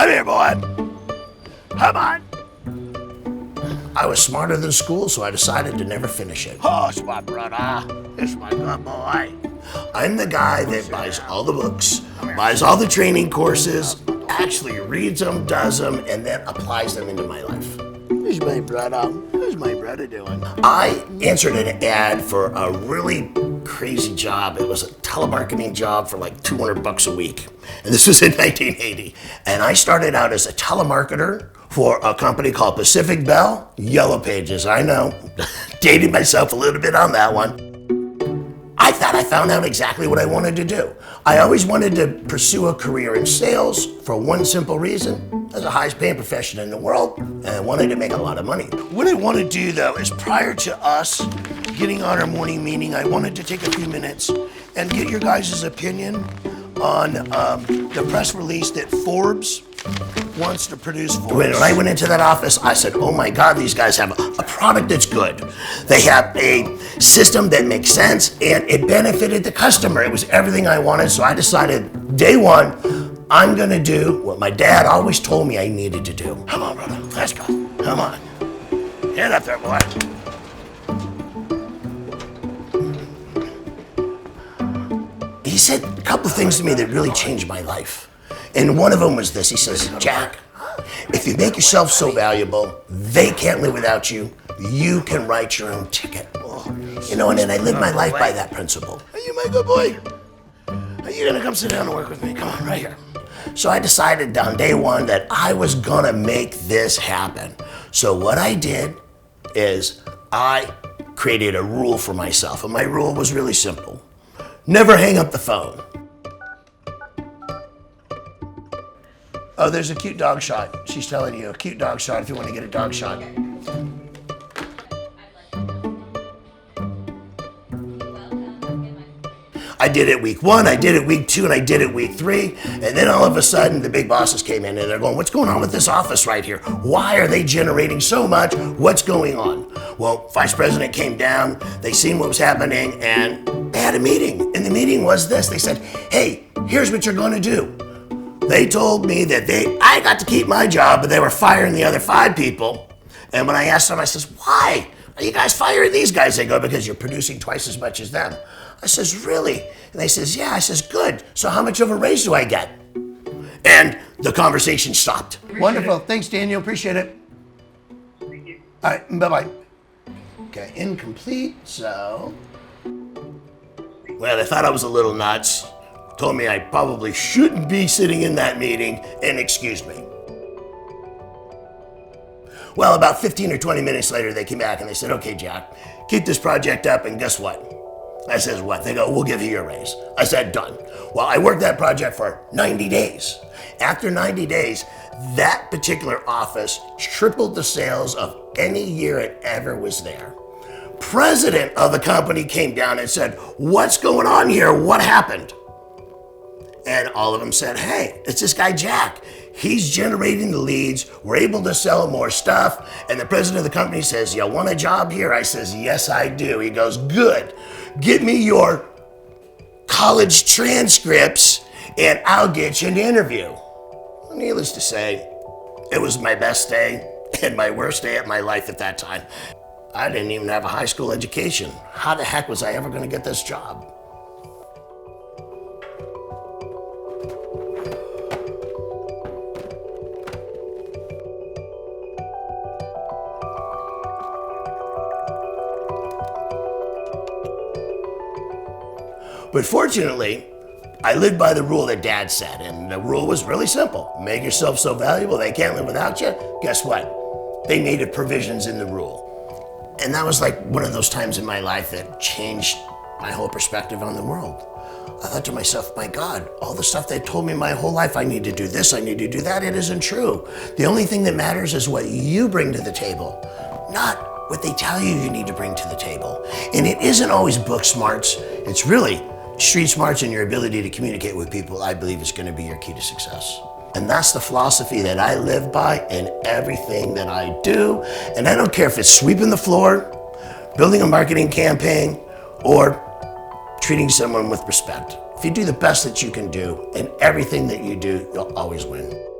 Come here, boy. Come on. I was smarter than school, so I decided to never finish it. Oh, it's my brother. It's my good boy. I'm the guy that buys all the books, buys all the training courses, actually reads them, does them, and then applies them into my life. Who's my brother? Who's my brother doing? I answered an ad for a really crazy job. It was a telemarketing job for like $200 a week. And this was in 1980. And I started out as a telemarketer for a company called Pacific Bell, Yellow Pages. I know, dating myself a little bit on that one. I thought I found out exactly what I wanted to do. I always wanted to pursue a career in sales for one simple reason. As the highest paying profession in the world, and I wanted to make a lot of money. What I want to do though is prior to us getting on our morning meeting, I wanted to take a few minutes and get your guys' opinion on the press release that Forbes wants to produce for us. When I went into that office, I said, oh my God, these guys have a product that's good. They have a system that makes sense and it benefited the customer. It was everything I wanted, so I decided day one, I'm gonna do what my dad always told me I needed to do. Come on, brother, let's go. Come on. Get up there, boy. He said a couple things to me that really changed my life. And one of them was this. He says, Jack, if you make yourself so valuable, they can't live without you. You can write your own ticket. You know, and then I live my life by that principle. Are you my good boy? Are you gonna come sit down and work with me? Come on, right here. So I decided on day one that I was gonna make this happen. So what I did is I created a rule for myself, and my rule was really simple. Never hang up the phone. Oh, there's a cute dog shot. She's telling you, a cute dog shot if you want to get a dog shot. I did it week 1, I did it week 2, and I did it week 3. And then all of a sudden, the big bosses came in and they're going, what's going on with this office right here? Why are they generating so much? What's going on? Well, vice president came down, they seen what was happening, and they had a meeting. And the meeting was this. They said, hey, here's what you're going to do. They told me that I got to keep my job, but they were firing the other 5 people. And when I asked them, I says, why are you guys firing these guys? They go, because you're producing twice as much as them. I says, really? And they says, yeah. I says, good. So how much of a raise do I get? And the conversation stopped. Wonderful. Thanks, Daniel. Appreciate it. Thank you. All right. Bye-bye. Okay. Incomplete. So. Well, they thought I was a little nuts. Told me I probably shouldn't be sitting in that meeting and excused me. Well, about 15 or 20 minutes later, they came back and they said, okay, Jack, keep this project up, and guess what? I says, what? They go, we'll give you your raise. I said, done. Well, I worked that project for 90 days. After 90 days, that particular office tripled the sales of any year it ever was there. President of the company came down and said, what's going on here? What happened? And all of them said, hey, it's this guy, Jack. He's generating the leads. We're able to sell more stuff. And the president of the company says, you want a job here? I says, yes, I do. He goes, good. Get me your college transcripts and I'll get you an interview. Well, needless to say, it was my best day and my worst day of my life at that time. I didn't even have a high school education. How the heck was I ever going to get this job? But fortunately, I lived by the rule that Dad said, and the rule was really simple. Make yourself so valuable they can't live without you. Guess what? They needed provisions in the rule. And that was like one of those times in my life that changed my whole perspective on the world. I thought to myself, my God, all the stuff they told me my whole life, I need to do this, I need to do that, it isn't true. The only thing that matters is what you bring to the table, not what they tell you need to bring to the table. And it isn't always book smarts, it's really street smarts, and your ability to communicate with people, I believe, is going to be your key to success. And that's the philosophy that I live by in everything that I do. And I don't care if it's sweeping the floor, building a marketing campaign, or treating someone with respect. If you do the best that you can do in everything that you do, you'll always win.